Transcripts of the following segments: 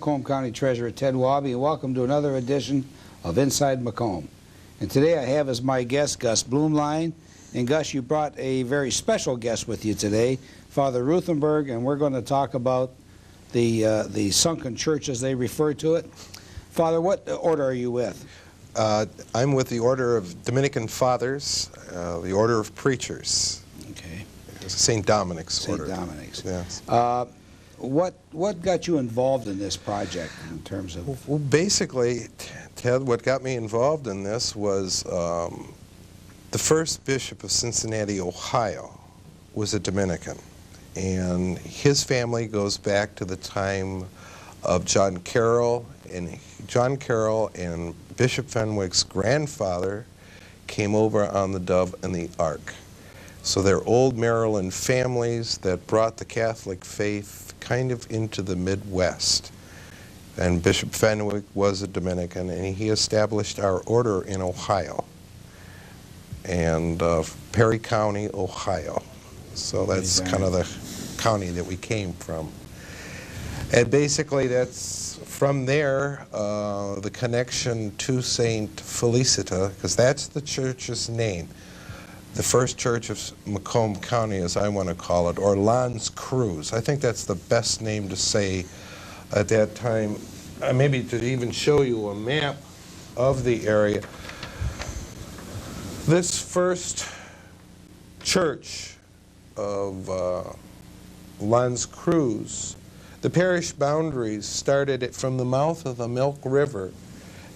Macomb County Treasurer Ted Wabi, and welcome to another edition of Inside Macomb. And today I have as my guest Gus Blumlein. And Gus, you brought a very special guest with you today, Father Ruthenberg, and we're going to talk about the sunken church as they refer to it. Father, what order are you with? I'm with the Order of Dominican Fathers, the Order of Preachers. Okay. St. Dominic's Order. St. Dominic's. Yes. What got you involved in this project in terms of? Well, basically, Ted, what got me involved in this was the first bishop of Cincinnati, Ohio, was a Dominican. And his family goes back to the time of John Carroll, and Bishop Fenwick's grandfather came over on the Dove and the Ark. So they're old Maryland families that brought the Catholic faith kind of into the Midwest. And Bishop Fenwick was a Dominican, and he established our order in Ohio, and Perry County, Ohio. So that's kind of the county that we came from. And basically that's from there, the connection to St. Felicita, because that's the church's name. The first church of Macomb County, as I want to call it, or L'Anse Creuse. I think that's the best name to say at that time. Maybe to even show you a map of the area. This first church of L'Anse Creuse, the parish boundaries started from the mouth of the Milk River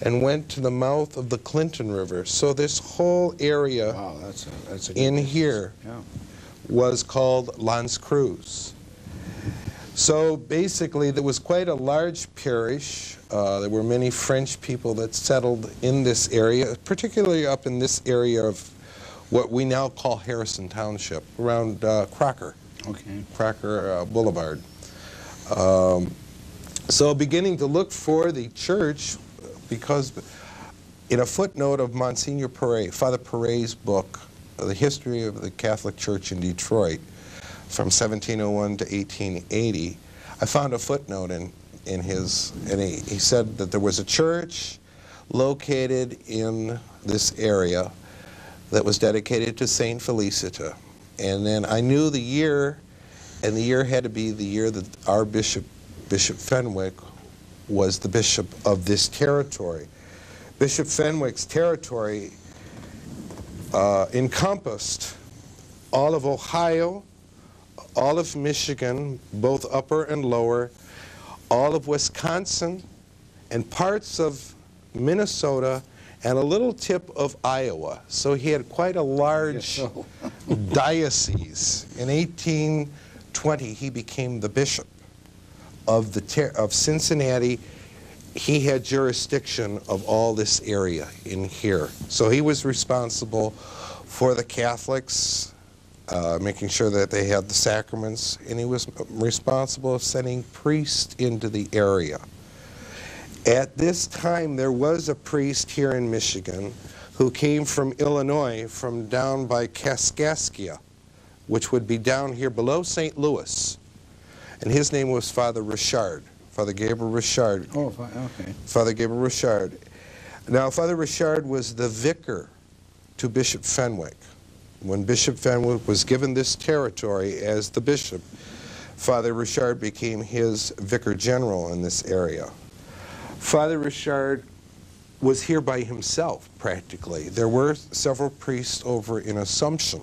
and went to the mouth of the Clinton River. So this whole area that's a in here was called L'Anse Creuse. So basically there was quite a large parish. There were many French people that settled in this area, particularly up in this area of what we now call Harrison Township, around Crocker. Okay. Crocker Boulevard. So beginning to look for the church, because in a footnote of Monsignor Perret, Father Perret's book, The History of the Catholic Church in Detroit, from 1701 to 1880, I found a footnote in his, and he said that there was a church located in this area that was dedicated to St. Felicita. And then I knew the year, and the year had to be the year that our bishop, Bishop Fenwick, was the bishop of this territory. Bishop Fenwick's territory encompassed all of Ohio, all of Michigan, both upper and lower, all of Wisconsin, and parts of Minnesota, and a little tip of Iowa. So he had quite a large diocese. In 1820, he became the bishop of Cincinnati. He had jurisdiction of all this area in here. So he was responsible for the Catholics, making sure that they had the sacraments, and he was responsible for sending priests into the area. At this time, there was a priest here in Michigan who came from Illinois, from down by Kaskaskia, which would be down here below St. Louis. And his name was Father Richard, Father Gabriel Richard. Oh, okay. Father Gabriel Richard. Now, Father Richard was the vicar to Bishop Fenwick. When Bishop Fenwick was given this territory as the bishop, Father Richard became his vicar general in this area. Father Richard was here by himself, practically. There were several priests over in Assumption,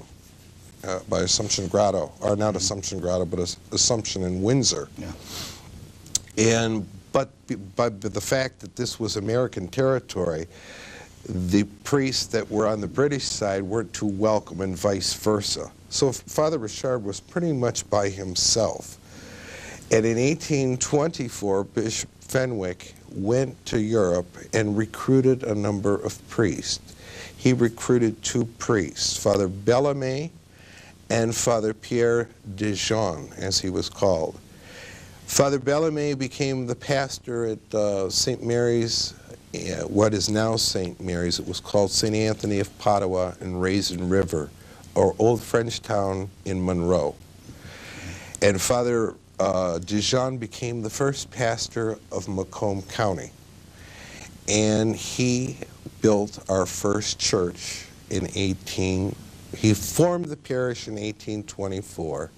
by Assumption Grotto, or not Assumption Grotto, but Assumption in Windsor. Yeah. But by the fact that this was American territory, the priests that were on the British side weren't too welcome, and vice versa. So Father Richard was pretty much by himself. And in 1824, Bishop Fenwick went to Europe and recruited a number of priests. He recruited two priests, Father Bellarmé and Father Pierre Dijon, as he was called. Father Bellarmé became the pastor at St. Mary's, what is now St. Mary's. It was called St. Anthony of Padua and Raisin River, or Old Frenchtown in Monroe. And Father Dijon became the first pastor of Macomb County. And he built our first church in he formed the parish in 1824.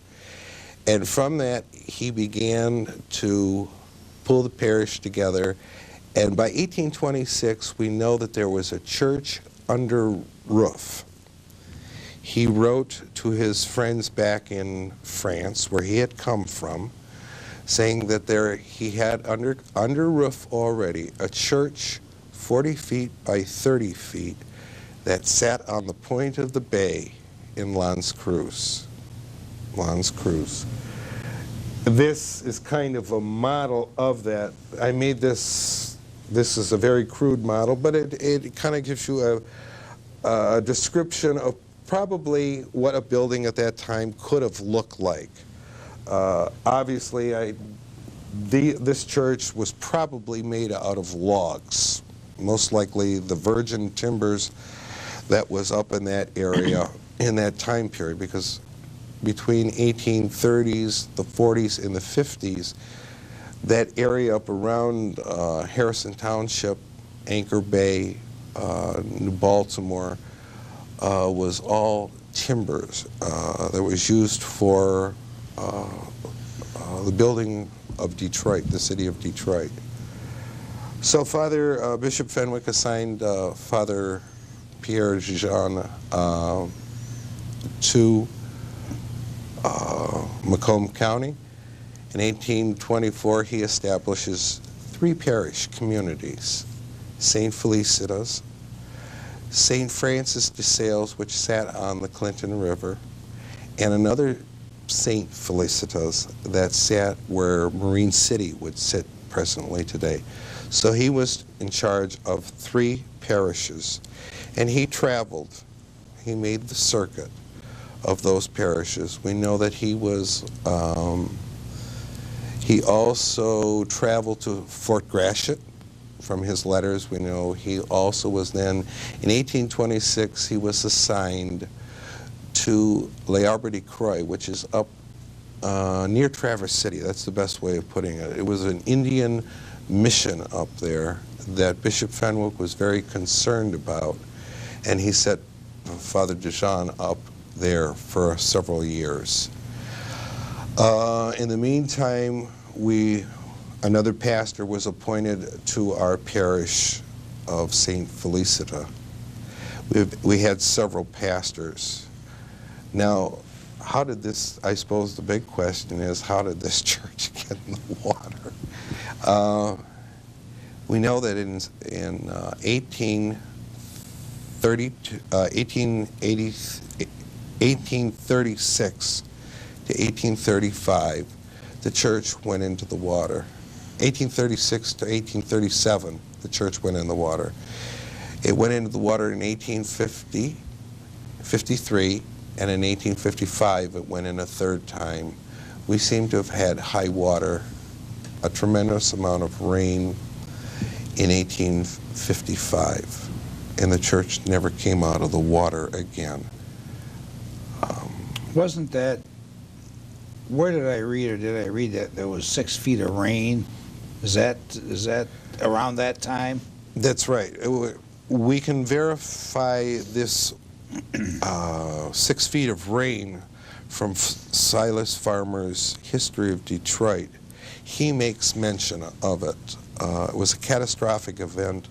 And from that, he began to pull the parish together. And by 1826, we know that there was a church under roof. He wrote to his friends back in France, where he had come from, saying that he had under roof already a church 40 feet by 30 feet that sat on the point of the bay in L'Anse Creuse. L'Anse Creuse. This is kind of a model of that. I made this is a very crude model, but it kind of gives you a description of probably what a building at that time could have looked like. Obviously, this church was probably made out of logs, most likely the virgin timbers that was up in that area in that time period, because between 1830s, the 40s, and the 50s, that area up around Harrison Township, Anchor Bay, New Baltimore, was all timbers that was used for the building of Detroit, the city of Detroit. So Bishop Fenwick assigned Father Pierre Dijon to Macomb County. In 1824, he establishes 3 parish communities: St. Felicitas, St. Francis de Sales, which sat on the Clinton River, and another St. Felicitas that sat where Marine City would sit presently today. So he was in charge of 3 parishes, and he traveled. He made the circuit of those parishes. We know that he was, he also traveled to Fort Gratiot. From his letters, we know he also was then, in 1826, he was assigned to Les Arbres de Croix, which is up near Traverse City. That's the best way of putting it. It was an Indian mission up there that Bishop Fenwick was very concerned about, and he set Father Dijon up there for several years. In the meantime, another pastor was appointed to our parish of St. Felicita. We had several pastors. Now, how did this, I suppose the big question is, how did this church get in the water? We know that in 1836 to 1835, the church went into the water. 1836 to 1837, the church went in the water. It went into the water in 1850, 53, and in 1855 it went in a third time. We seem to have had high water, a tremendous amount of rain in 1855, and the church never came out of the water again. Wasn't that, where did I read, or did I read that there was 6 feet of rain? Is that around that time? That's right. We can verify this 6 feet of rain from Silas Farmer's History of Detroit. He makes mention of it. It was a catastrophic event,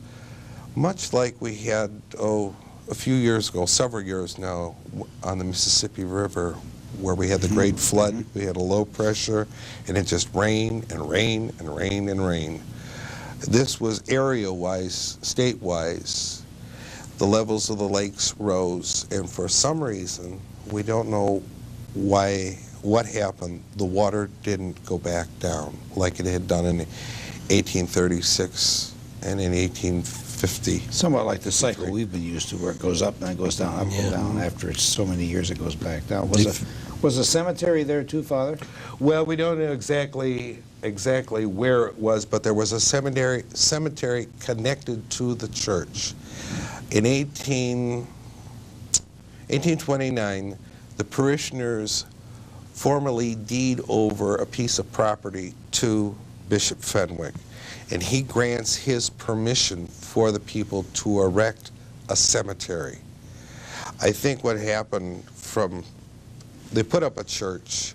much like we had, a few years ago, several years now, on the Mississippi River, where we had the great flood. We had a low pressure, and it just rained and rained and rained and rained. This was area-wise, state-wise. The levels of the lakes rose, and for some reason, we don't know what happened. The water didn't go back down like it had done in 1836 and in 1850. Somewhat like the cycle we've been used to, where it goes up and then goes down, up and down. After it's so many years, it goes back down. Was a cemetery there too, Father? Well, we don't know exactly where it was, but there was a cemetery connected to the church. In 1829, the parishioners formally deed over a piece of property to Bishop Fenwick, and he grants his permission for the people to erect a cemetery. I think what happened they put up a church,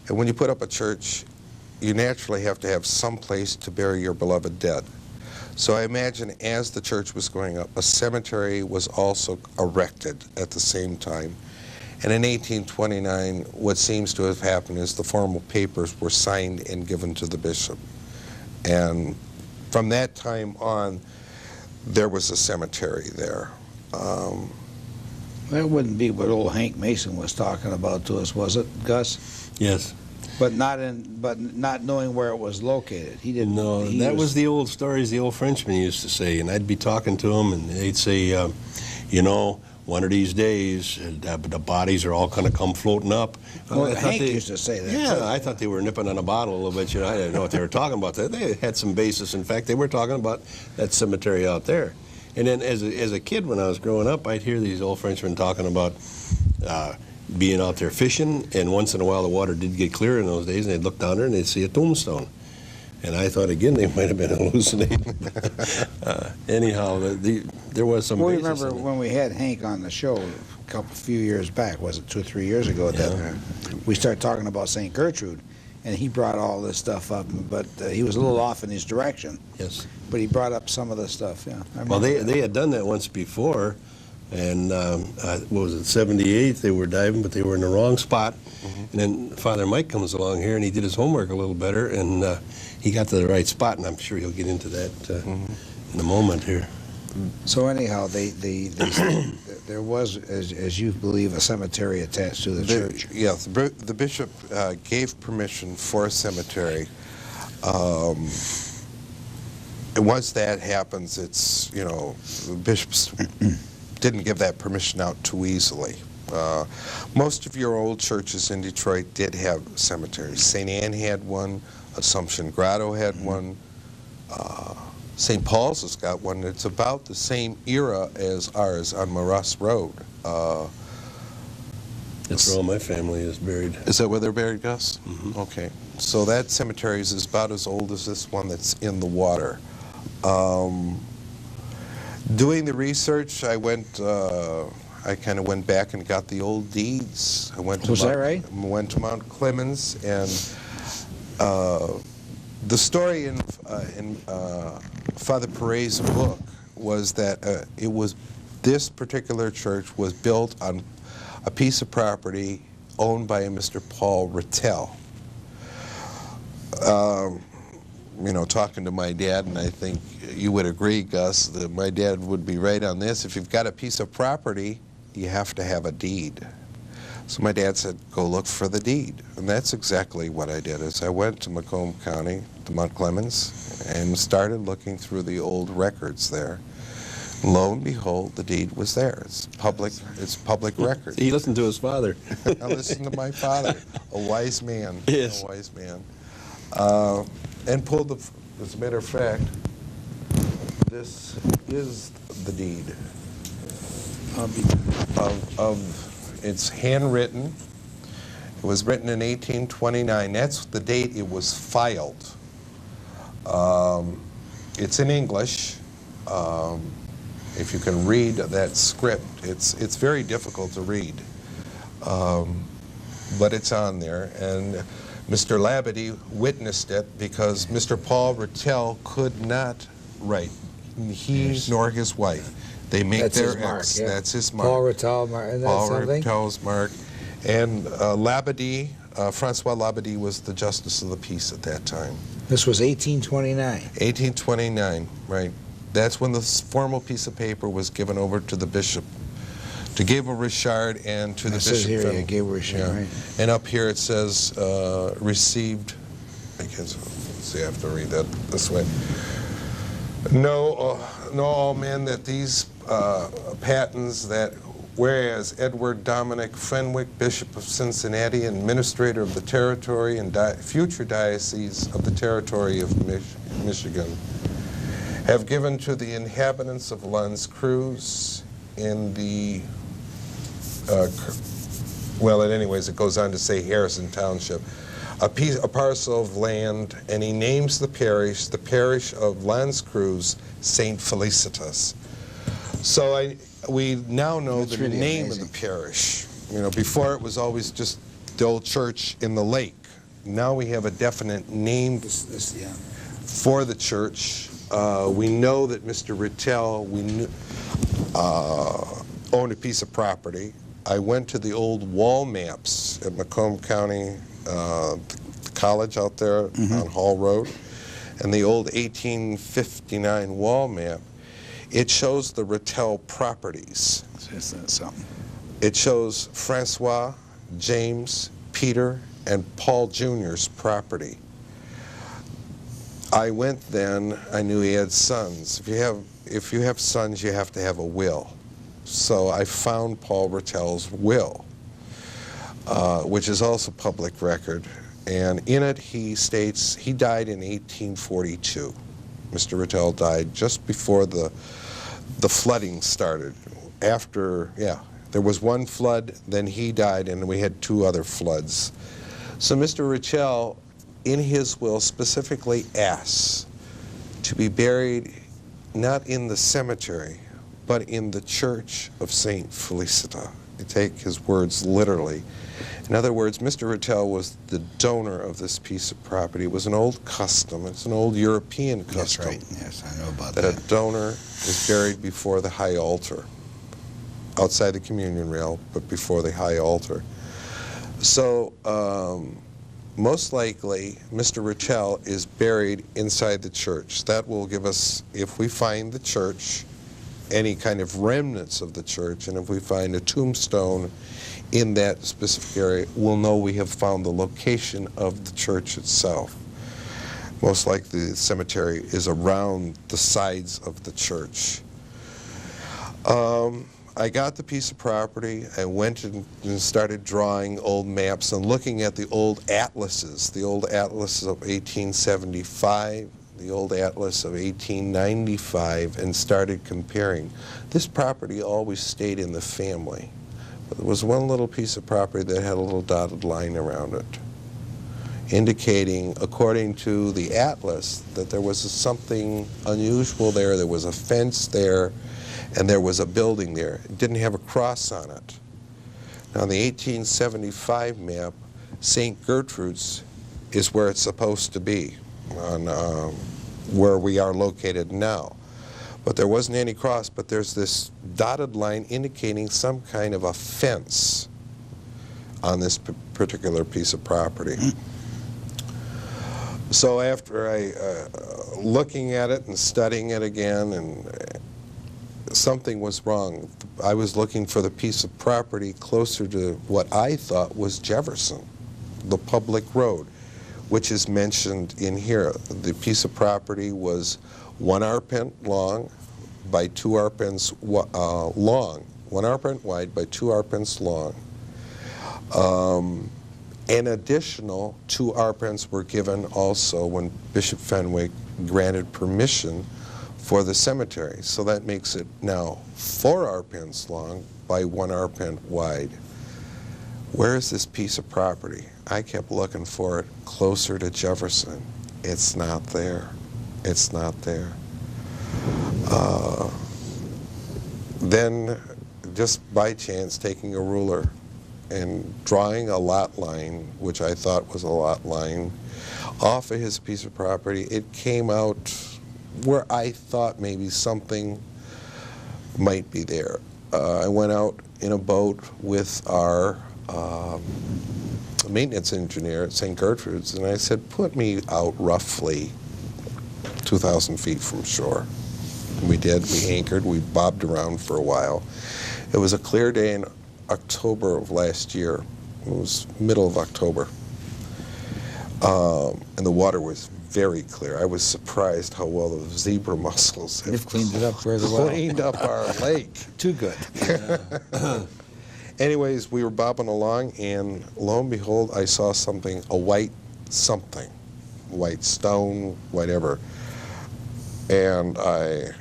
and when you put up a church, you naturally have to have some place to bury your beloved dead. So I imagine as the church was going up, a cemetery was also erected at the same time. And in 1829, what seems to have happened is the formal papers were signed and given to the bishop. And from that time on, there was a cemetery there. That wouldn't be what old Hank Mason was talking about to us, was it, Gus? Yes. But not knowing where it was located. He didn't. No, that was the old stories the old Frenchman used to say, and I'd be talking to him, and they'd say, you know, one of these days, the bodies are all going to come floating up. Well, Hank used to say that. Yeah, too. I thought they were nipping on a bottle a little bit. You know, I didn't know what they were talking about. They had some basis. In fact, they were talking about that cemetery out there. And then as a kid, when I was growing up, I'd hear these old Frenchmen talking about being out there fishing, and once in a while the water did get clear in those days, and they'd look down there and they'd see a tombstone. And I thought, again, they might have been hallucinating. Anyhow, there was some basis. Remember when we had Hank on the show a few years back, was it 2 or 3 years ago at that time? We started talking about St. Gertrude, and he brought all this stuff up, but he was a little off in his direction. Yes. But he brought up some of the stuff, yeah. Well, they had done that once before, and what was it, 78, they were diving, but they were in the wrong spot. Mm-hmm. And then Father Mike comes along here, and he did his homework a little better, and he got to the right spot, and I'm sure he'll get into that in a moment here. So anyhow, there was, as you believe, a cemetery attached to the church. Yes, the bishop gave permission for a cemetery. And once that happens, it's, you know, the bishops didn't give that permission out too easily. Most of your old churches in Detroit did have cemeteries. St. Anne had one, Assumption Grotto had one, St. Paul's has got one. It's about the same era as ours on Morus Road. That's where all my family is buried. Is that where they're buried, Gus? Mm-hmm. Okay. So that cemetery is about as old as this one that's in the water. Doing the research, I kind of went back and got the old deeds. Was that right? I went to Mount Clemens, and the story in Father Perret's book was that this particular church was built on a piece of property owned by a Mr. Paul Rattel. You know, talking to my dad, and I think you would agree, Gus, that my dad would be right on this. If you've got a piece of property, you have to have a deed. So my dad said, go look for the deed. And that's exactly what I did. Is I went to Macomb County, to Mount Clemens, and started looking through the old records there. Lo and behold, the deed was there. It's public record. He listened to his father. I listened to my father, a wise man. Yes. A wise man. And pulled as a matter of fact, this is the deed it's handwritten. It was written in 1829. That's the date it was filed. It's in English. If you can read that script, it's very difficult to read, but it's on there. And Mr. Labadie witnessed it because Mr. Paul Rattel could not write. He nor his wife. They make That's their his mark, X. yeah. That's his mark. Paul Rattel, isn't that Paul something? Rattel's mark. And Labadie, Francois Labadie was the Justice of the Peace at that time. This was 1829. 1829, right. That's when the formal piece of paper was given over to the bishop, to Gabriel Richard and to the bishop. It says here, yeah, Gabriel Richard, Yeah. right. And up here it says, received, I guess, let's see, I have to read that this way. Know all men that these patents that whereas Edward Dominic Fenwick, Bishop of Cincinnati and Administrator of the Territory and future Diocese of the Territory of Michigan, have given to the inhabitants of L'Anse Creuse in the well, anyways, it goes on to say Harrison Township. A parcel of land, and he names the parish of Lands Cruz St. Felicitas. So we now know That's the really name amazing. of the parish. You know, before it was always just the old church in the lake. Now we have a definite name Yeah. for the church. We know that Mr. Rittell owned a piece of property. I went to the old wall maps at Macomb County, the college out there on Hall Road, and the old 1859 wall map. It shows the Rittell properties. Something. It shows Francois, James, Peter, and Paul Jr.'s property. I went then, I knew he had sons. If you have sons, you have to have a will. So I found Paul Rittell's will, which is also public record. And in it he states he died in 1842. Mr. Rittell died just before the flooding started. After, there was one flood, then he died, and we had 2 other floods. So Mr. Rittell, in his will, specifically asks to be buried not in the cemetery, but in the church of St. Felicita. You take his words literally. In other words, Mr. Rittell was the donor of this piece of property. It was an old custom. It's an old European custom. That's right. Yes, I know about that that. a donor is buried before the high altar, outside the communion rail, but before the high altar. So most likely, Mr. Rittell is buried inside the church. That will give us, if we find the church, any kind of remnants of the church, and if we find a tombstone in that specific area, we'll know we have found the location of the church itself. Most likely the cemetery is around the sides of the church. I got the piece of property. I went and started drawing old maps and looking at the old atlases, the old atlas of 1875, the old atlas of 1895, and started comparing. This property always stayed in the family. But there was one little piece of property that had a little dotted line around it, indicating, according to the atlas, that there was something unusual there. There was a fence there, and there was a building there. It didn't have a cross on it. Now, on the 1875 map, St. Gertrude's is where it's supposed to be, on where we are located now. But there wasn't any cross, but there's this dotted line indicating some kind of a fence on this particular piece of property. So after looking at it and studying it again, and something was wrong. I was looking for the piece of property closer to what I thought was Jefferson, the public road, which is mentioned in here. The piece of property was 1 arpent long by 2 arpents long, 1 arpent wide by 2 arpents long. An additional 2 arpents were given also when Bishop Fenwick granted permission for the cemetery. So that makes it now 4 arpents long by 1 arpent wide. Where is this piece of property? I kept looking for it closer to Jefferson. It's not there. It's not there. Then, just by chance, taking a ruler and drawing a lot line, which I thought was a lot line, off of his piece of property, it came out where I thought maybe something might be there. I went out in a boat with our maintenance engineer at St. Gertrude's, and I said, put me out roughly 2,000 feet from shore. And we did. We anchored. We bobbed around for a while. It was a clear day in October of last year. It was middle of October. And the water was very clear. I was surprised how well the zebra mussels have You've cleaned it up very well. cleaned up our lake. Too good. Anyways, we were bobbing along, and lo and behold, I saw something, a white something, white stone, whatever. And I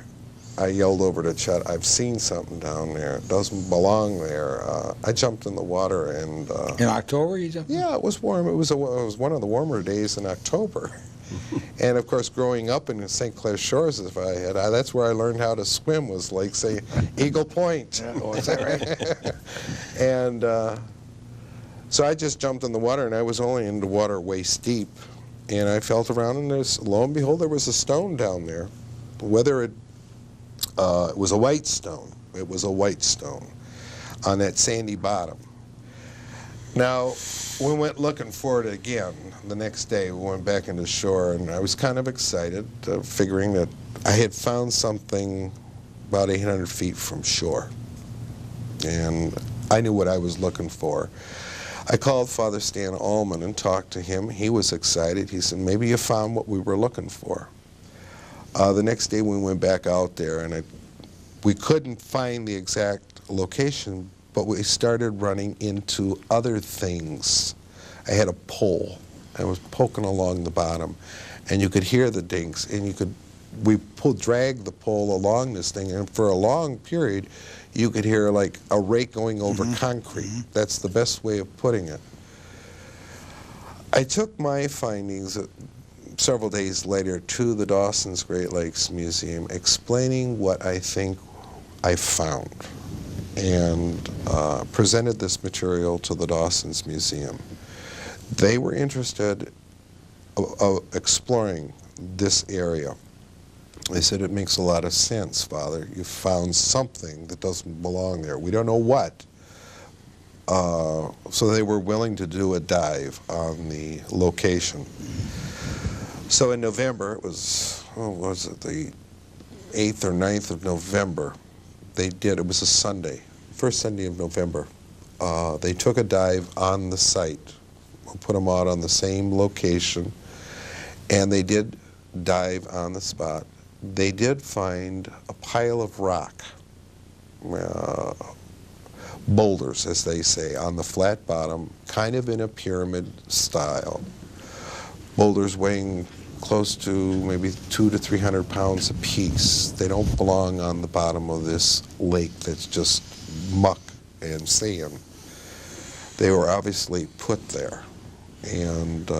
I yelled over to Chet, "I've seen something down there. It doesn't belong there." I jumped in the water, and In October you jumped? yeah, it was warm. It was one of the warmer days in October. And of course, growing up in St. Clair Shores, that's where I learned how to swim. Was like, say, Eagle Point. Oh, is that right? And so I just jumped in the water, and I was only in the water waist deep. And I felt around, and lo and behold, there was a stone down there. Whether it was a white stone. It was a white stone on that sandy bottom. Now, we went looking for it again. The next day, we went back into shore, and I was kind of excited, figuring that I had found something about 800 feet from shore. And I knew what I was looking for. I called Father Stan Allman and talked to him. He was excited. He said, "Maybe you found what we were looking for." The next day, we went back out there, and we couldn't find the exact location, but we started running into other things. I had a pole. I was poking along the bottom, and you could hear the dinks, and we dragged the pole along this thing, and for a long period, you could hear like a rake going over concrete. That's the best way of putting it. I took my findings several days later to the Dawson's Great Lakes Museum, explaining what I think I found, and presented this material to the Dawson's Museum. They were interested in exploring this area. They said, "It makes a lot of sense, Father. You found something that doesn't belong there. We don't know what." So they were willing to do a dive on the location. So in November, it was the 8th or 9th of November, it was a Sunday, first Sunday of November. They took a dive on the site. We put them out on the same location, and they did dive on the spot. They did find a pile of rock, boulders, as they say, on the flat bottom, kind of in a pyramid style. Boulders weighing close to maybe 200 to 300 pounds apiece. They don't belong on the bottom of this lake that's just muck and sand. They were obviously put there, and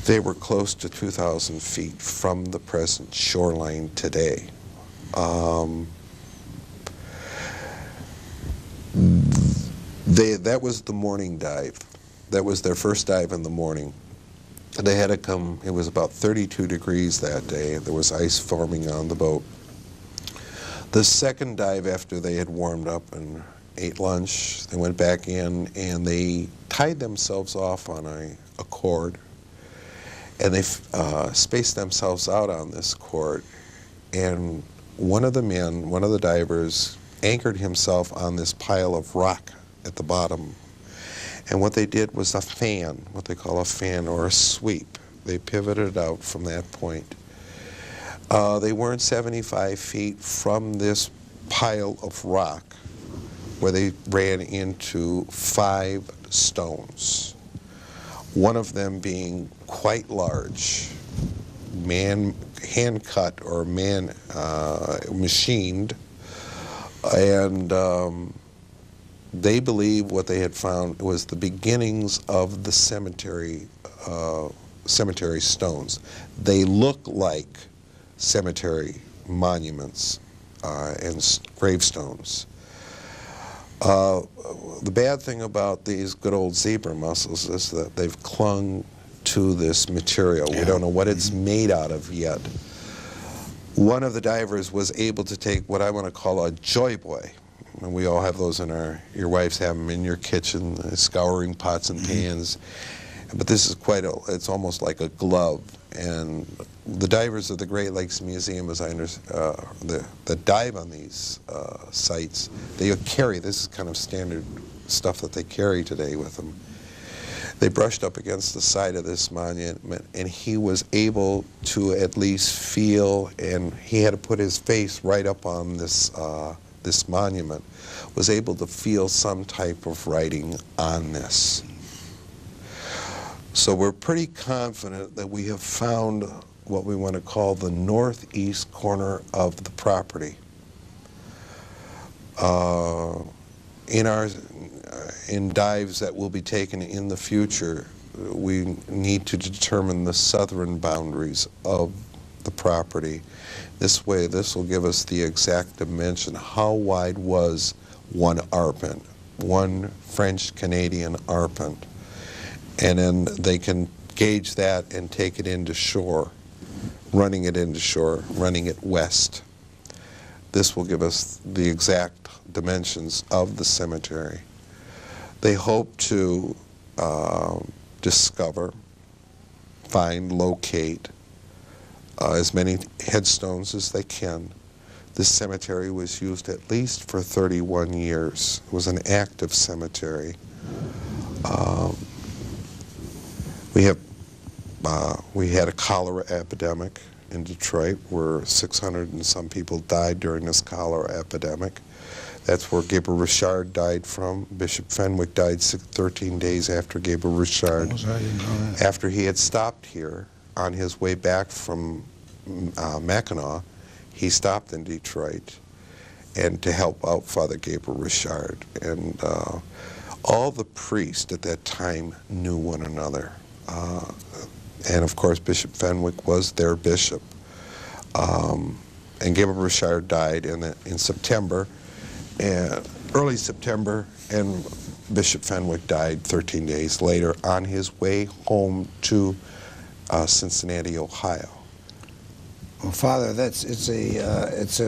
they were close to 2,000 feet from the present shoreline today. That was the morning dive. That was their first dive in the morning. They had to come, it was about 32 degrees that day. There was ice forming on the boat. The second dive, after they had warmed up and ate lunch, they went back in and they tied themselves off on a cord, and they spaced themselves out on this cord, and one of the divers, anchored himself on this pile of rock at the bottom. And what they did was a fan, what they call a fan or a sweep. They pivoted out from that point. They weren't 75 feet from this pile of rock, where they ran into 5 stones. One of them being quite large, hand-cut or machined, and they believe what they had found was the beginnings of the cemetery stones. They look like cemetery monuments and gravestones. The bad thing about these good old zebra mussels is that they've clung to this material. Yeah. We don't know what it's made out of yet. One of the divers was able to take what I want to call a joy boy. And we all have those in your wives have them in your kitchen, scouring pots and pans. But this is it's almost like a glove. And the divers of the Great Lakes Museum, as I understand, that dive on these sites, they carry, this is kind of standard stuff that they carry today with them. They brushed up against the side of this monument, and he was able to at least feel, and he had to put his face right up on this this monument, was able to feel some type of writing on this. So we're pretty confident that we have found what we want to call the northeast corner of the property. In dives that will be taken in the future, we need to determine the southern boundaries of the property. This way, this will give us the exact dimension. How wide was one arpent, one French-Canadian arpent? And then they can gauge that and take it into shore, running it into shore, running it west. This will give us the exact dimensions of the cemetery. They hope to discover, find, locate as many headstones as they can. This cemetery was used at least for 31 years. It was an active cemetery. We had a cholera epidemic in Detroit where 600 and some people died during this cholera epidemic. That's where Gabriel Richard died from. Bishop Fenwick died 13 days after Gabriel Richard. Oh, sorry, I didn't know that. After he had stopped here on his way back from Mackinac, he stopped in Detroit and to help out Father Gabriel Richard. And all the priests at that time knew one another. And of course, Bishop Fenwick was their bishop. And Gabriel Richard died in September, early September, and Bishop Fenwick died 13 days later on his way home to Cincinnati, Ohio. Well, Father, it's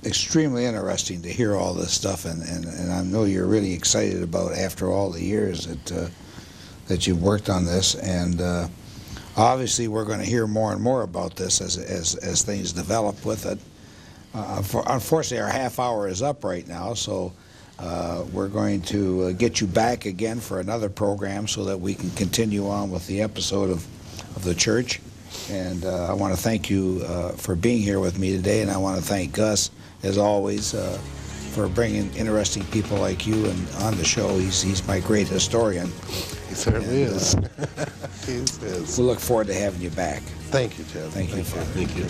extremely interesting to hear all this stuff, and I know you're really excited about after all the years that you've worked on this, and obviously we're going to hear more and more about this as things develop with it. Unfortunately, our half hour is up right now, so we're going to get you back again for another program so that we can continue on with the episode of the church. And I want to thank you for being here with me today, and I want to thank Gus, as always, for bringing interesting people like you on the show. He's my great historian. He certainly is. He is. We look forward to having you back. Thank you, Ted. Thank you, Father. Thank you.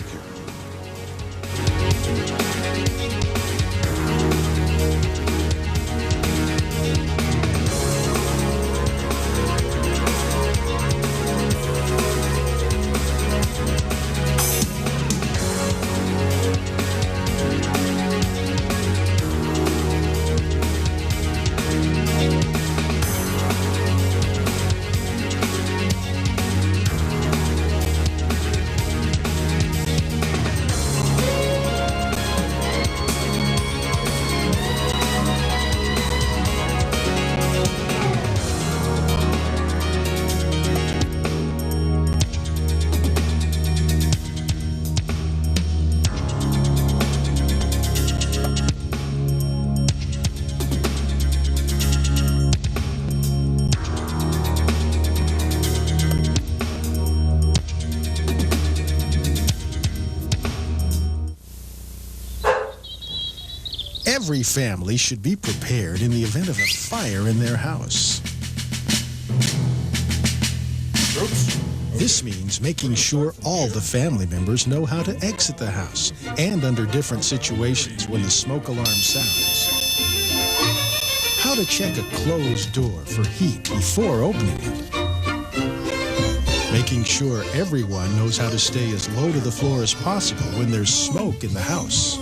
Every family should be prepared in the event of a fire in their house. This means making sure all the family members know how to exit the house and under different situations when the smoke alarm sounds. How to check a closed door for heat before opening it. Making sure everyone knows how to stay as low to the floor as possible when there's smoke in the house.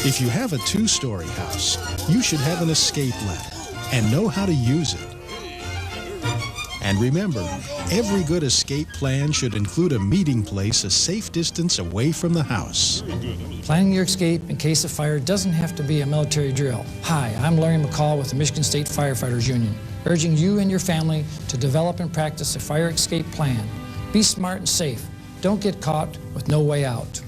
If you have a two-story house, you should have an escape ladder and know how to use it. And remember, every good escape plan should include a meeting place a safe distance away from the house. Planning your escape in case of fire doesn't have to be a military drill. Hi, I'm Larry McCall with the Michigan State Firefighters Union, urging you and your family to develop and practice a fire escape plan. Be smart and safe. Don't get caught with no way out.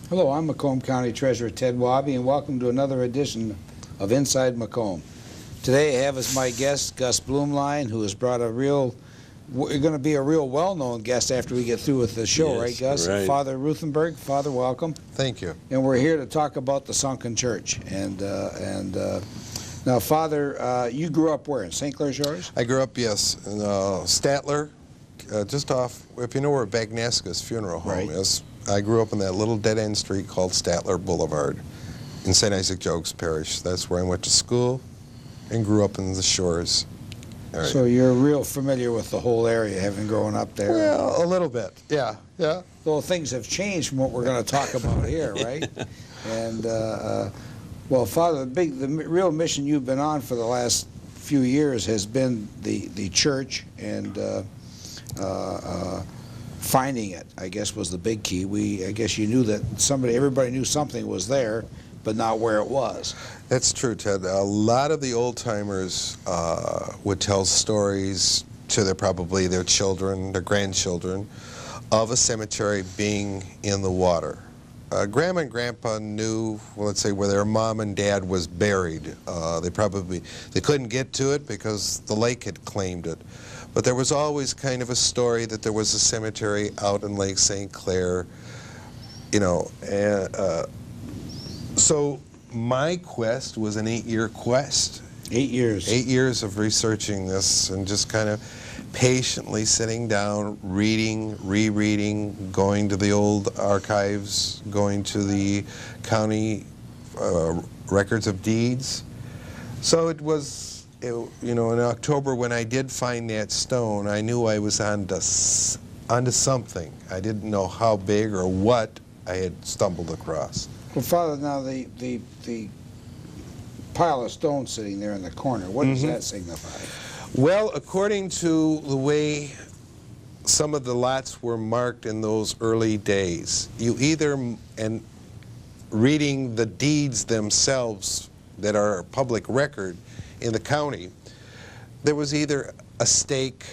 Hello, I'm Macomb County Treasurer Ted Wabi, and welcome to another edition of Inside Macomb. Today I have as my guest Gus Blumlein, who has brought going to be a real well-known guest after we get through with the show, Yes, right, Gus? right. Father Ruthenberg. Father, welcome. Thank you. And we're here to talk about the sunken church. Now, Father, you grew up where, in St. Clair Shores? I grew up, yes, in Statler, just off, if you know where Bagnaska's funeral home Right. is. I grew up in that little dead-end street called Statler Boulevard in St. Isaac Jogues Parish. That's where I went to school and grew up in the Shores area. So you're real familiar with the whole area, having grown up there. Well, a little bit, yeah. Though things have changed from what we're going to talk about here, right? And, well, Father, the real mission you've been on for the last few years has been the church, and finding it, I guess, was the big key. I guess you knew that everybody knew something was there, but not where it was. That's true, Ted. A lot of the old-timers would tell stories to probably their children, their grandchildren, of a cemetery being in the water. Grandma and Grandpa knew, well, let's say, where their mom and dad was buried. They couldn't get to it because the lake had claimed it. But there was always kind of a story that there was a cemetery out in Lake St. Clair, you know. So my quest was an 8-year quest. 8 years. 8 years of researching this and just kind of patiently sitting down, reading, rereading, going to the old archives, going to the county records of deeds. So it was, you know, in October when I did find that stone, I knew I was onto something. I didn't know how big or what I had stumbled across. Well, Father, now the pile of stone sitting there in the corner, what does that signify? Well, according to the way some of the lots were marked in those early days, and reading the deeds themselves that are public record in the county, there was either a stake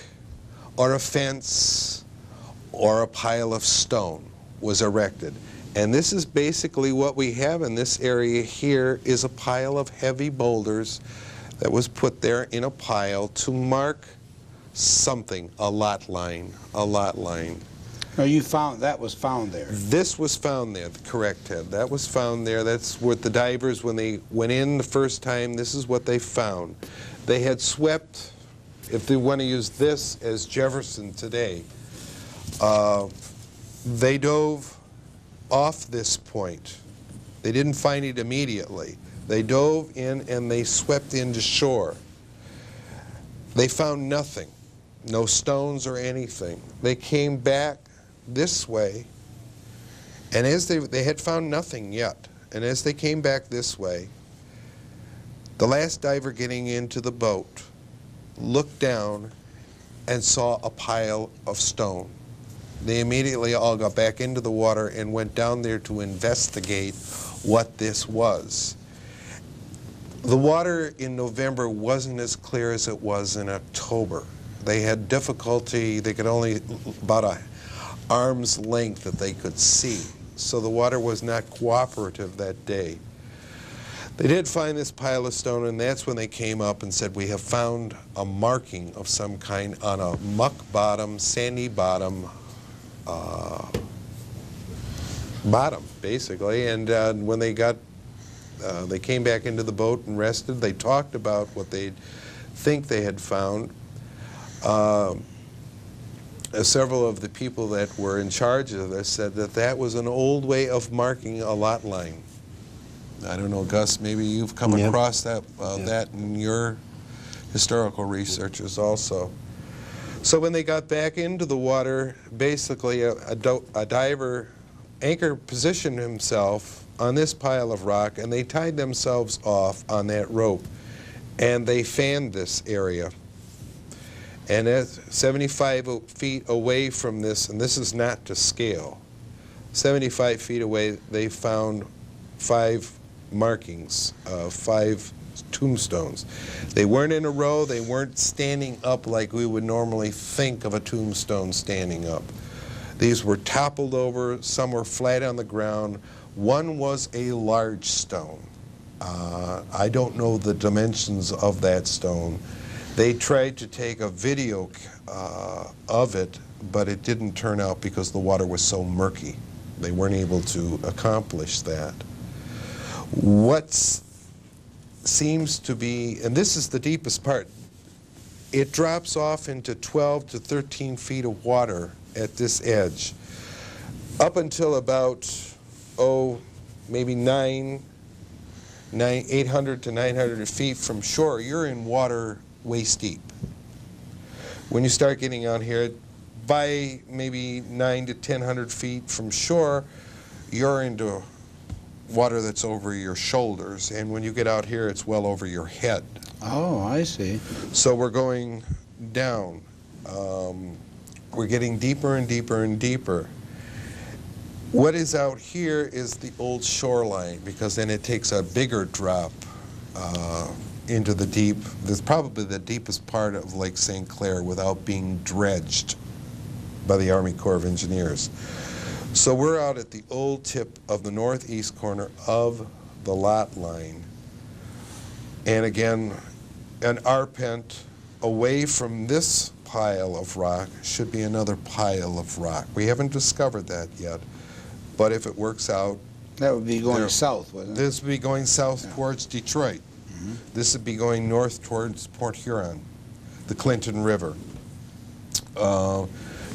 or a fence or a pile of stone was erected. And this is basically what we have in this area here, is a pile of heavy boulders that was put there in a pile to mark something, a lot line. Now that was found there. This was found there, correct, Ted. That was found there. That's what the divers, when they went in the first time, this is what they found. They had swept, if they want to use this as Jefferson today, they dove off this point. They didn't find it immediately. They dove in and they swept into shore. They found nothing, no stones or anything. They came back this way, and as they had found nothing yet, and as they came back this way, the last diver getting into the boat looked down and saw a pile of stone. They immediately all got back into the water and went down there to investigate what this was. The water in November wasn't as clear as it was in October. They had difficulty, they could only about an arm's length that they could see. So the water was not cooperative that day. They did find this pile of stone, and that's when they came up and said, we have found a marking of some kind on a muck bottom, sandy bottom, basically. And when they came back into the boat and rested, they talked about what they think they had found. Several of the people that were in charge of this said that that was an old way of marking a lot line. I don't know, Gus, maybe you've come across that in your historical researches also. So when they got back into the water, basically a diver anchor positioned himself on this pile of rock, and they tied themselves off on that rope, and they fanned this area. And at 75 feet away from this, and this is not to scale, 75 feet away, they found 5 markings, 5 tombstones. They weren't in a row, they weren't standing up like we would normally think of a tombstone standing up. These were toppled over, some were flat on the ground. One was a large stone. I don't know the dimensions of that stone. They tried to take a video of it, but it didn't turn out because the water was so murky. They weren't able to accomplish that. What seems to be, and this is the deepest part, it drops off into 12 to 13 feet of water at this edge. Up until about, maybe 800 to 900 feet from shore, you're in water waist deep. When you start getting out here, by maybe 900 to 1,000 feet from shore, you're into water that's over your shoulders, and when you get out here, it's well over your head. Oh, I see. So we're going down. We're getting deeper and deeper and deeper. What is out here is the old shoreline, because then it takes a bigger drop into the deep. That's probably the deepest part of Lake St. Clair without being dredged by the Army Corps of Engineers. So we're out at the old tip of the northeast corner of the lot line. And again, an arpent away from this pile of rock should be another pile of rock. We haven't discovered that yet, but if it works out, That would be going south, wouldn't it? this would be going south towards Detroit. This would be going north towards Port Huron, the Clinton River.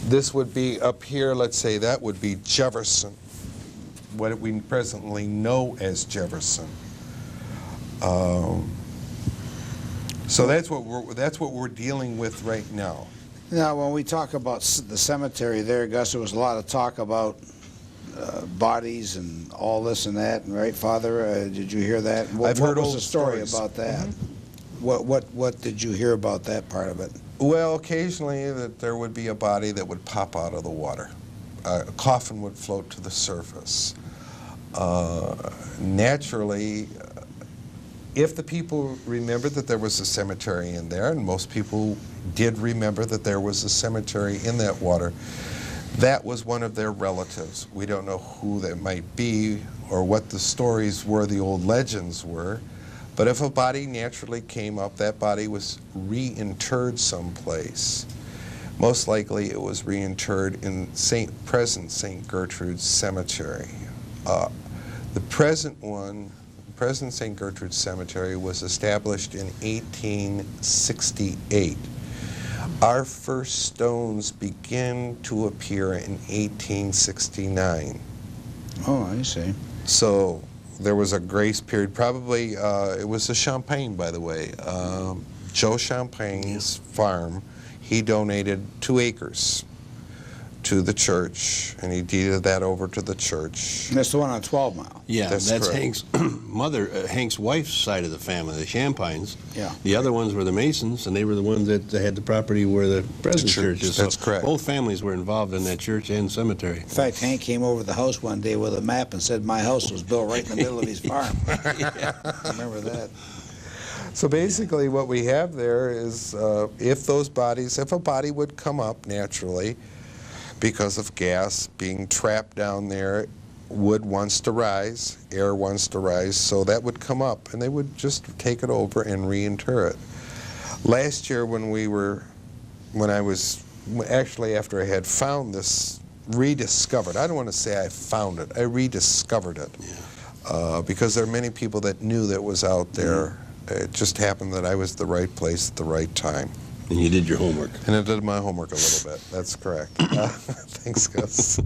This would be up here, let's say that would be Jefferson, what we presently know as Jefferson. So that's what we're dealing with right now. Now, when we talk about the cemetery there, Gus, there was a lot of talk about bodies and all this and that, right, Father? Did you hear that? I've heard What was old the story stories. about that? What did you hear about that part of it? Well, occasionally that there would be a body that would pop out of the water. A coffin would float to the surface. Naturally, if the people remembered that there was a cemetery in there, and most people did remember that there was a cemetery in that water, that was one of their relatives. We don't know who that might be or what the stories were, the old legends were. But if a body naturally came up, that body was reinterred someplace. Most likely it was reinterred in present St. Gertrude's Cemetery. The present St. Gertrude's Cemetery was established in 1868. Our first stones begin to appear in 1869. Oh, I see. So there was a grace period, probably, it was a Champagne, by the way. Joe Champagne's farm, he donated 2 acres to the church, and he deeded that over to the church. That's the one on 12 Mile. Yeah, That's that's correct. Hank's Hank's wife's side of the family, the Champagnes. Yeah. The other ones were the Masons, and they were the ones that had the property where the present church, church is. that's So correct. Both families were involved in that church and cemetery. In fact, Hank came over to the house one day with a map and said my house was built right in the middle of his farm. I remember that. So basically what we have there is if a body would come up naturally because of gas being trapped down there, wood wants to rise, air wants to rise, so that would come up and they would just take it over and reinter it. Last year actually after I had found this, rediscovered, I don't want to say I found it, I rediscovered it. Yeah. Because there are many people that knew that it was out there. It just happened that I was at the right place at the right time. And you did your homework. And I did my homework a little bit. That's correct. Thanks, Gus.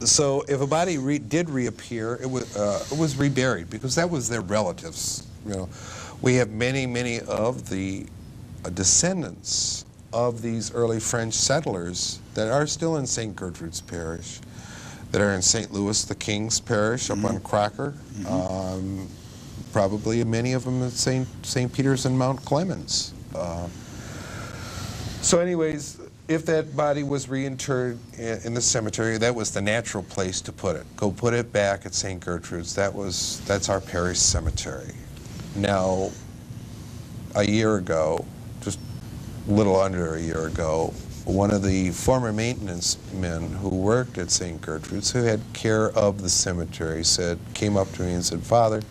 So if a body did reappear, it was reburied because that was their relatives. You know, we have many of the descendants of these early French settlers that are still in St. Gertrude's Parish, that are in St. Louis, the King's Parish, up on Crocker. Probably many of them at St. Peter's and Mount Clemens. So anyways, if that body was reinterred in the cemetery, that was the natural place to put it. Go put it back at St. Gertrude's. That's our parish cemetery. Now, a year ago, just a little under a year ago, one of the former maintenance men who worked at St. Gertrude's, who had care of the cemetery, came up to me and said, "Father,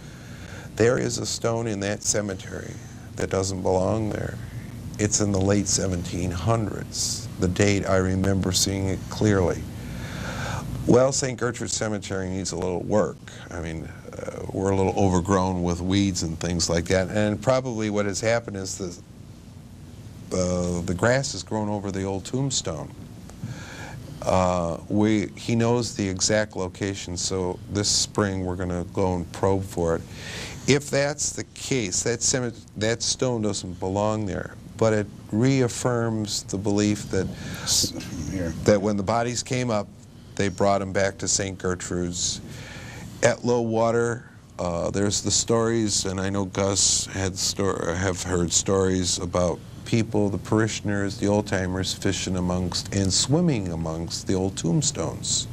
there is a stone in that cemetery that doesn't belong there. It's in the late 1700s. The date, I remember seeing it clearly." Well, St. Gertrude Cemetery needs a little work. I mean, we're a little overgrown with weeds and things like that. And probably what has happened is the grass has grown over the old tombstone. He knows the exact location, so this spring we're going to go and probe for it. If that's the case, that stone doesn't belong there, but it reaffirms the belief that when the bodies came up, they brought them back to St. Gertrude's. At low water, there's the stories, and I know Gus have heard stories about people, the parishioners, the old-timers fishing amongst and swimming amongst the old tombstones.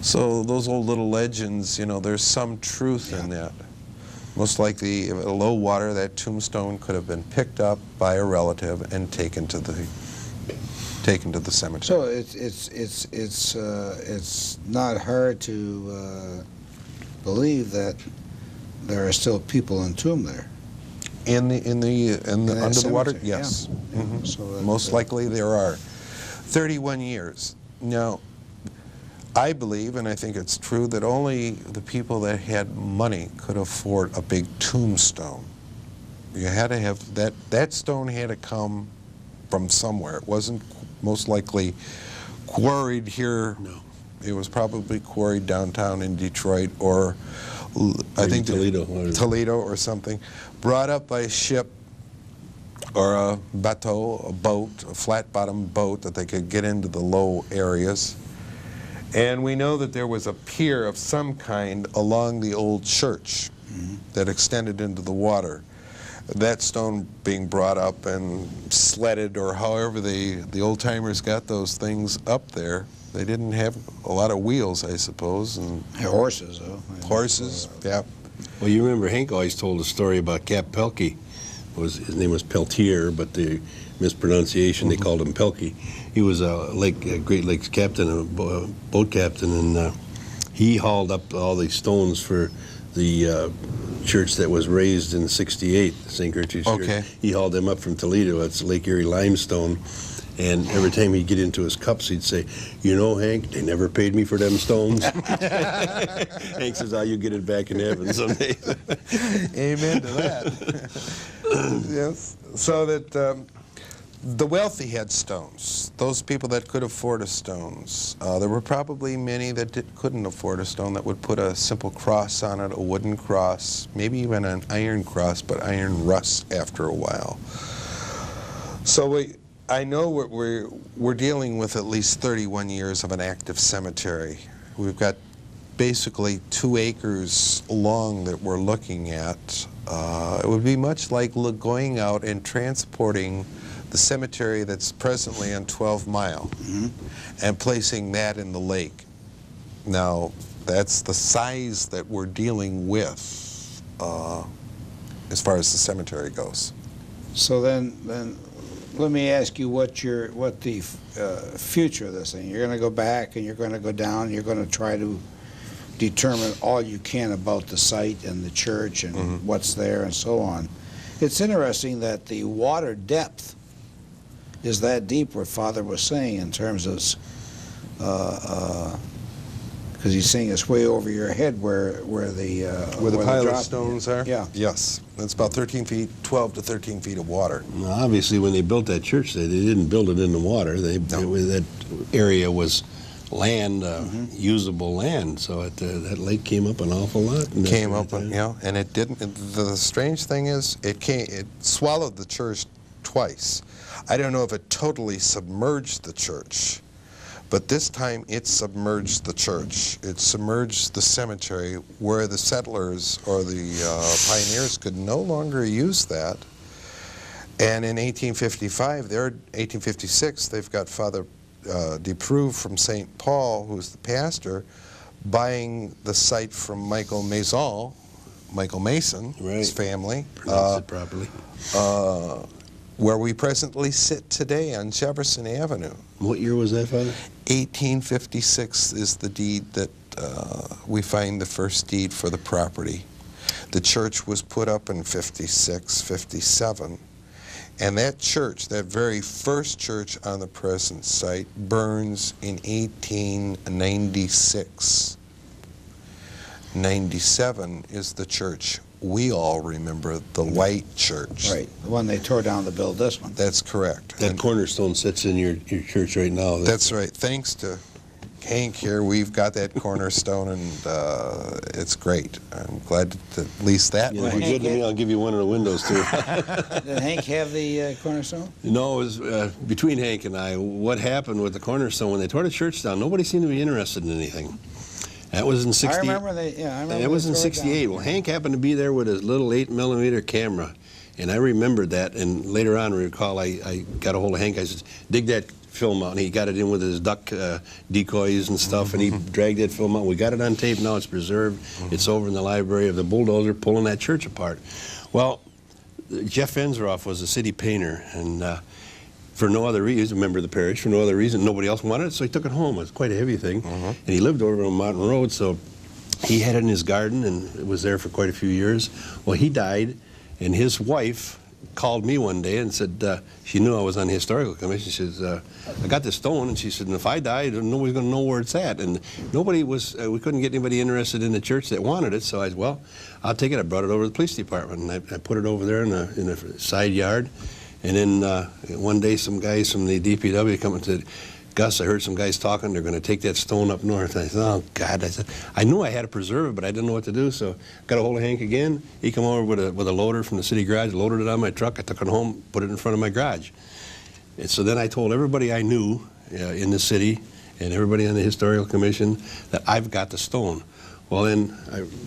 So those old little legends, you know, there's some truth in that. Most likely, at low water, that tombstone could have been picked up by a relative and taken to the cemetery. So it's not hard to believe that there are still people entombed there. Under the water, cemetery, yes. yeah. Mhm. So Most likely there are. 31 years. Now, I believe, and I think it's true, that only the people that had money could afford a big tombstone. You had to have that stone had to come from somewhere. It wasn't most likely quarried here. No. It was probably quarried downtown in Detroit, or I think Toledo or something, brought up by a ship or a bateau, a boat, a flat-bottomed boat that they could get into the low areas. And we know that there was a pier of some kind along the old church that extended into the water. That stone being brought up and sledded, or however the old-timers got those things up there. They didn't have a lot of wheels, I suppose. And horses, though. horses, yeah. Well, you remember Hank always told a story about Cap Pelkey. His name was Peltier, but the mispronunciation, they called him Pelkey. He was a Great Lakes captain, a boat captain, and he hauled up all these stones for the church that was raised in '68, St. Gertrude's Church. Okay. He hauled them up from Toledo. It's Lake Erie limestone. And every time he'd get into his cups, he'd say, "You know, Hank, they never paid me for them stones." Hank says, "Oh, you get it back in heaven someday." Amen to that. Yes. So that the wealthy had stones. Those people that could afford a stones. There were probably many that couldn't afford a stone that would put a simple cross on it, a wooden cross, maybe even an iron cross, but iron rusts after a while. So I know we're dealing with at least 31 years of an active cemetery. We've got basically 2 acres long that we're looking at. It would be much like going out and transporting the cemetery that's presently on 12 Mile and placing that in the lake. Now, that's the size that we're dealing with as far as the cemetery goes. So then let me ask you what the future of this thing. You're going to go back and you're going to go down. You're going to try to determine all you can about the site and the church and what's there and so on. It's interesting that the water depth is that deep, what Father was saying, in terms of because he's saying it's way over your head where the pile drop of stones are? Yeah. Yes. It's about 13 feet, 12 to 13 feet of water. Now, obviously, when they built that church, they didn't build it in the water. That area was land, usable land, so that lake came up an awful lot. And Came up, and it didn't. The strange thing is, it swallowed the church twice. I don't know if it totally submerged the church, but this time it submerged the church. It submerged the cemetery where the settlers or the pioneers could no longer use that. And in 1856, they've got Father Deprue from St. Paul, who's the pastor, buying the site from Michael Mason, his family. Pronounce it properly. where we presently sit today on Jefferson Avenue. What year was that, Father? 1856 is the deed that we find the first deed for the property. The church was put up in 56, 57, and that church, that very first church on the present site, burns in 1896. 97 is the church we all remember, the white church. Right, the one they tore down to build this one. That's correct. That And cornerstone sits in your church right now. that's right. Thanks to Hank here, we've got that cornerstone, and it's great. I'm glad to at least that Yeah, one. if you're good to me, I'll give you one of the windows, too. Did Hank have the cornerstone? No, it was between Hank and I. What happened with the cornerstone, when they tore the church down, nobody seemed to be interested in anything. That was in 68. I remember they, yeah, I remember It was they in tore it down. 68. Well, Hank happened to be there with his little 8mm camera, and I remembered that. And later on, I recall, I got a hold of Hank. I said, dig that film out, and he got it in with his duck decoys and stuff, and he dragged that film out. We got it on tape. Now it's preserved. It's over in the library of the bulldozer pulling that church apart. Well, Jeff Ensroff was a city painter, and for no other reason, he's a member of the parish, for no other reason, nobody else wanted it, so he took it home. It was quite a heavy thing. And he lived over on Mountain Road, so he had it in his garden, and it was there for quite a few years. Well, he died, and his wife called me one day and said, she knew I was on the historical commission. She says, I got this stone, and she said, and if I die, nobody's going to know where it's at. And nobody was, we couldn't get anybody interested in the church that wanted it, so I said, well, I'll take it. I brought it over to the police department, and I put it over there in a side yard. And then one day some guys from the DPW come and said, Gus, I heard some guys talking, they're going to take that stone up north. And I said, oh, God. I said, I knew I had to preserve it, but I didn't know what to do, so got a hold of Hank again. He came over with a loader from the city garage, loaded it on my truck. I took it home, put it in front of my garage. And so then I told everybody I knew in the city and everybody on the historical commission that I've got the stone. Well, then,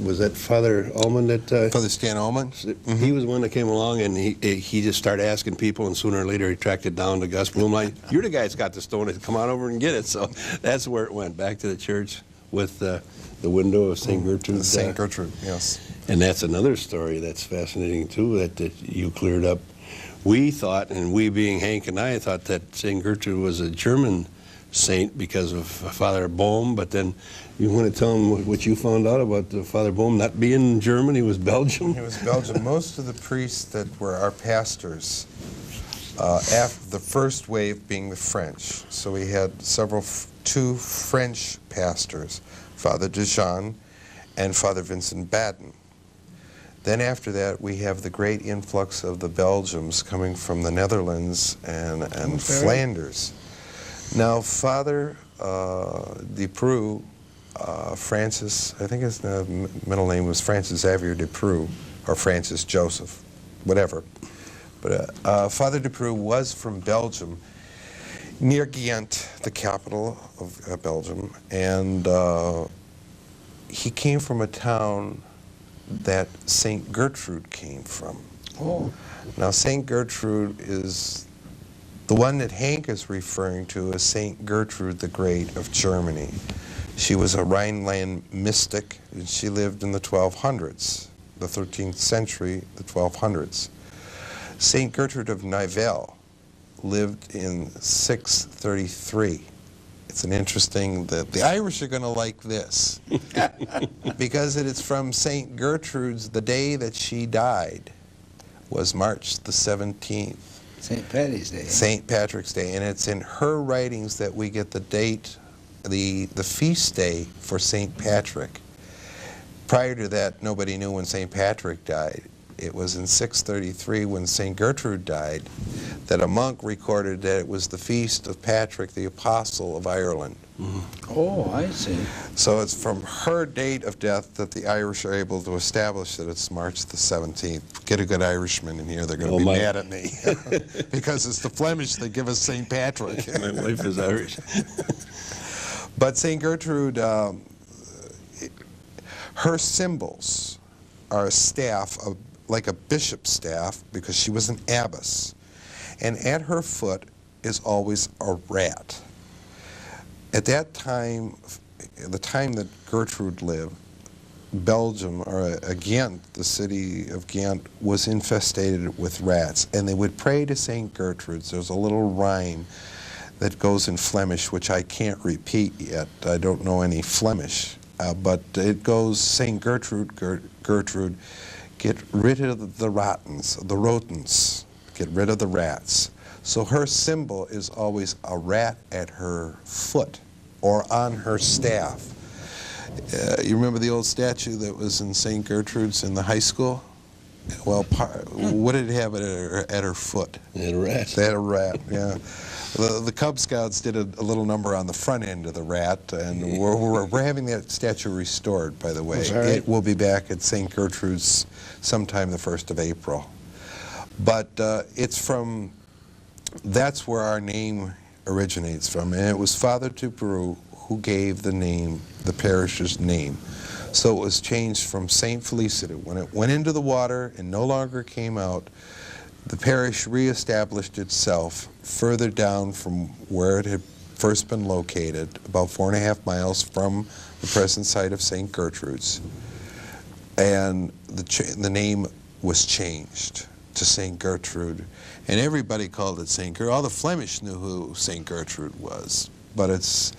was that Father Ullman that... Father Stan Ullman? He was one that came along, and he just started asking people, and sooner or later he tracked it down to Gus Blumlein. You're the guy that's got the stone. Come on over and get it. So that's where it went, back to the church with the window of St. Gertrude. St. Gertrude, yes. And that's another story that's fascinating, too, that you cleared up. We thought, and we being Hank and I, thought that St. Gertrude was a German saint because of Father Bohm, but then you want to tell them what you found out about Father Bohm not being German, he was Belgian? He was Belgian. Most of the priests that were our pastors, after the first wave being the French, so we had two French pastors, Father Dejean and Father Vincent Baden. Then after that, we have the great influx of the Belgians coming from the Netherlands and Flanders. Now, Father Depreux, Francis, I think his middle name was Francis Xavier Depreux, or Francis Joseph, whatever. But Father Depreux was from Belgium, near Ghent, the capital of Belgium, and he came from a town that St. Gertrude came from. Oh. Now, St. Gertrude is the one that Hank is referring to as St. Gertrude the Great of Germany. She was a Rhineland mystic, and she lived in the 1200s, the 13th century, the 1200s. St. Gertrude of Nivelles lived in 633. It's an interesting, the Irish are going to like this, because it is from St. Gertrude's, the day that she died was March the 17th. St. Patty's Day. St. Patrick's Day, and it's in her writings that we get the date, the feast day for St. Patrick. Prior to that, nobody knew when St. Patrick died. It was in 633 when St. Gertrude died that a monk recorded that it was the feast of Patrick, the Apostle of Ireland. Oh, I see. So it's from her date of death that the Irish are able to establish that it's March the 17th. Get a good Irishman in here, they're going to be mad at me. Because it's the Flemish that give us St. Patrick. My wife is Irish. But St. Gertrude, her symbols are a staff, like a bishop's staff, because she was an abbess. And at her foot is always a rat. At that time, the time that Gertrude lived, Belgium, or Ghent, the city of Ghent, was infestated with rats, and they would pray to St. Gertrude's. There's a little rhyme that goes in Flemish, which I can't repeat yet. I don't know any Flemish, but it goes, St. Gertrude, Gertrude, get rid of the rodents, get rid of the rats. So her symbol is always a rat at her foot or on her staff. You remember the old statue that was in St. Gertrude's in the high school? Well, what did it have at her foot? It had a rat. They had a rat, yeah. The Cub Scouts did a little number on the front end of the rat, and we're having that statue restored, by the way. It will be back at St. Gertrude's sometime the 1st of April. But that's where our name originates from, and it was Father Duperoux who gave the parish's name. So it was changed from St. Felicity. When it went into the water and no longer came out, the parish reestablished itself further down from where it had first been located, about 4.5 miles from the present site of St. Gertrude's. And the name was changed to St. Gertrude. And everybody called it St. Gertrude. All the Flemish knew who St. Gertrude was. But it's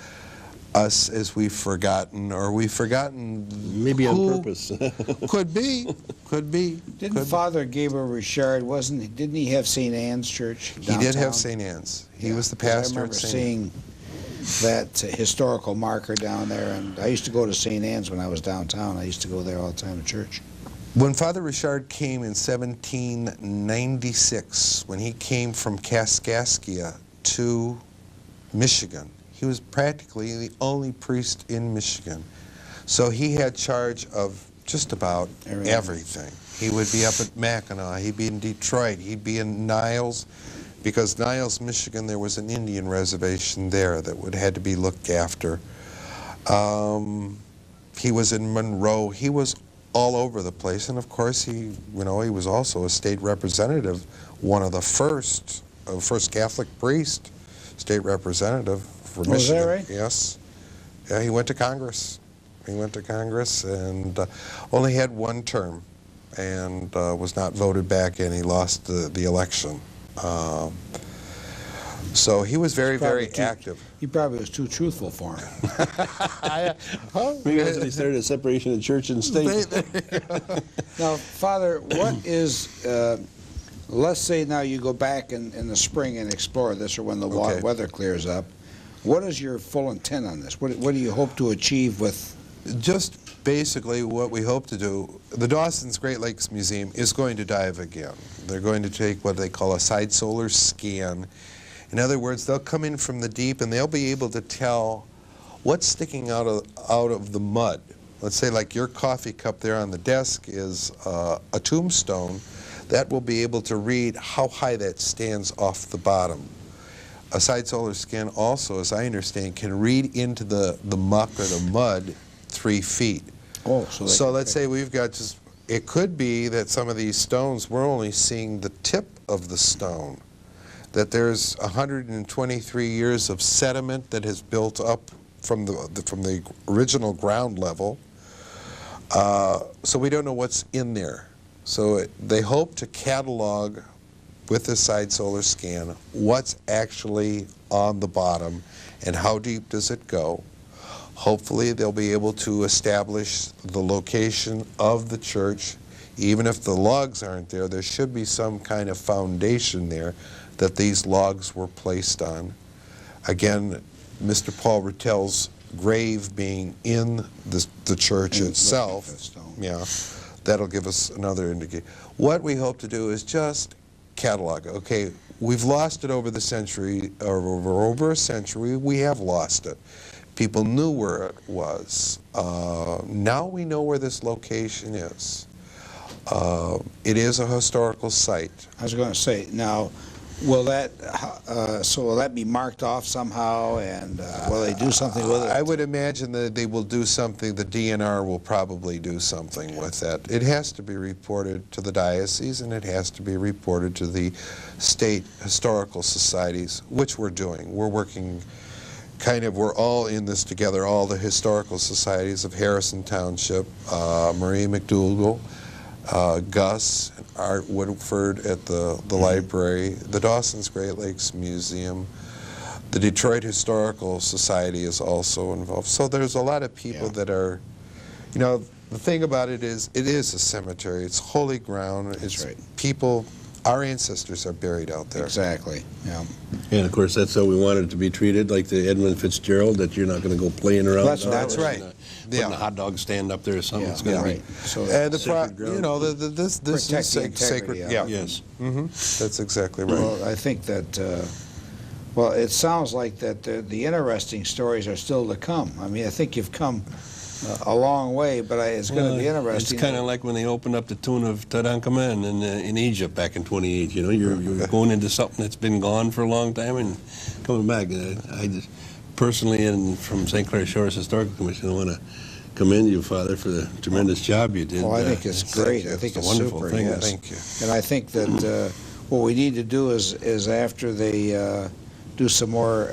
us as we've forgotten, or we've forgotten Maybe on purpose. Could be. Didn't Father Gabriel Richard, didn't he have St. Anne's Church downtown? He did have St. Anne's. He was the pastor I remember at St. seeing that historical marker down there, and I used to go to St. Anne's when I was downtown. I used to go there all the time to church. When Father Richard came in 1796, when he came from Kaskaskia to Michigan, he was practically the only priest in Michigan. So he had charge of just about everything. He would be up at Mackinac, he'd be in Detroit, he'd be in Niles, because Niles, Michigan, there was an Indian reservation there that had to be looked after. He was in Monroe. He was all over the place, and of course he was also a state representative, one of the first Catholic priest, state representative for Michigan. Was that right? Yes. Yeah, he went to Congress. He went to Congress and only had one term, and was not voted back, and he lost the election. So he was very active. He probably was too truthful for him. Maybe that's when he started a separation of church and state. Now, Father, what is, let's say now you go back in the spring and explore this, or when the weather clears up. What is your full intent on this? What do you hope to achieve with? Just basically what we hope to do, the Dawson's Great Lakes Museum is going to dive again. They're going to take what they call a side solar scan. In other words, they'll come in from the deep and they'll be able to tell what's sticking out of the mud. Let's say like your coffee cup there on the desk is a tombstone. That will be able to read how high that stands off the bottom. A side solar scan also, as I understand, can read into the muck or the mud 3 feet. Oh, so let's say we've got it could be that some of these stones, we're only seeing the tip of the stone, that there's 123 years of sediment that has built up from the original ground level. So we don't know what's in there. So they hope to catalog with the side solar scan what's actually on the bottom and how deep does it go. Hopefully they'll be able to establish the location of the church. Even if the logs aren't there, there should be some kind of foundation there that these logs were placed on. Again, Mr. Paul Rattel's grave being in the church itself, yeah, that'll give us another indication. What we hope to do is just catalog. Okay, we've lost it over the century, or over a century, we have lost it. People knew where it was. Now we know where this location is. It is a historical site. I was going to say, now, will that be marked off somehow, and will they do something with it? I would imagine that they will do something. The DNR will probably do something with that. It has to be reported to the diocese, and it has to be reported to the state historical societies, which we're doing. We're working kind of, we're all in this together, all the historical societies of Harrison Township, Marie McDougall, Gus, Art Woodford at the library, the Dawson's Great Lakes Museum, the Detroit Historical Society is also involved. So there's a lot of people that are, you know, the thing about it is a cemetery. It's holy ground. It's people, our ancestors are buried out there. Exactly, yeah. And of course, that's how we wanted it to be treated, like the Edmund Fitzgerald, that you're not going to go playing around. That's right. Putting a hot dog stand up there or something. It's going to be. So And sacred ground. you know, this Protect is the integrity sacred. of it. Yeah. Yes. That's exactly right. Well, I think that, well, it sounds like that the interesting stories are still to come. I mean, I think you've come a long way, but it's going to be interesting. It's kind of like when they opened up the tomb of Tutankhamun in Egypt back in 28. You know, you're going into something that's been gone for a long time and coming back. I just personally, and from St. Clair Shores Historical Commission, I want to commend you, Father, for the tremendous job you did. Well, I think it's great. I think it's a wonderful super. thing. Yes. Thank you. And I think that what we need to do is after they do some more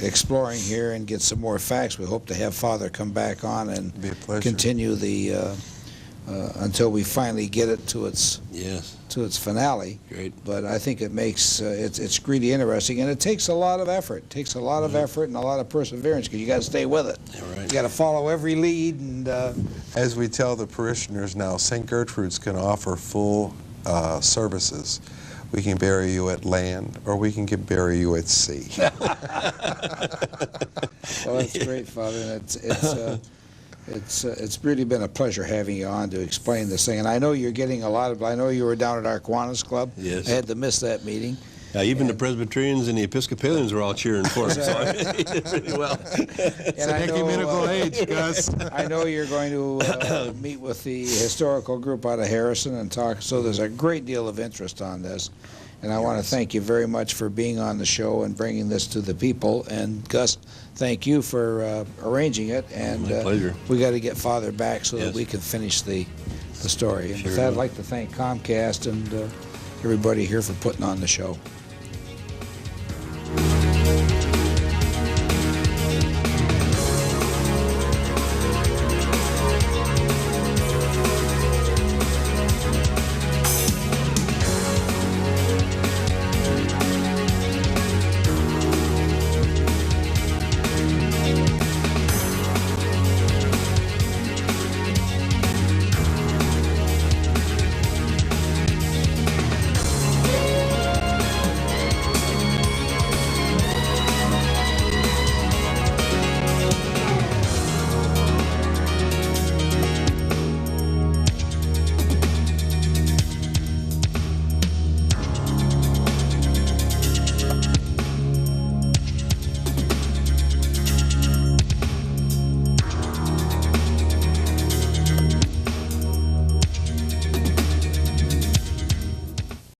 exploring here and get some more facts, we hope to have Father come back on and Be a pleasure. continue the until we finally get it to its finale. Great. But I think it makes it's really interesting, and it takes a lot of effort. It takes a lot of effort and a lot of perseverance because you got to stay with it. Yeah, right. You got to follow every lead and. As we tell the parishioners now, St. Gertrude's can offer full services. We can bury you at land, or we can bury you at sea. Well, that's great, Father. And it's really been a pleasure having you on to explain this thing. And I know you're getting a lot of. I know you were down at our Kiwanis Club. Yes. I had to miss that meeting. Even the Presbyterians and the Episcopalians were all cheering for him. So he did pretty well. And I know, age, Gus. I know you're going to meet with the historical group out of Harrison and talk. So there's a great deal of interest on this. And I want to thank you very much for being on the show and bringing this to the people. And Gus, thank you for arranging it. And My pleasure. We got to get Father back so that Yes. we can finish the story. And Sure with that, I'd will. like to thank Comcast and everybody here for putting on the show.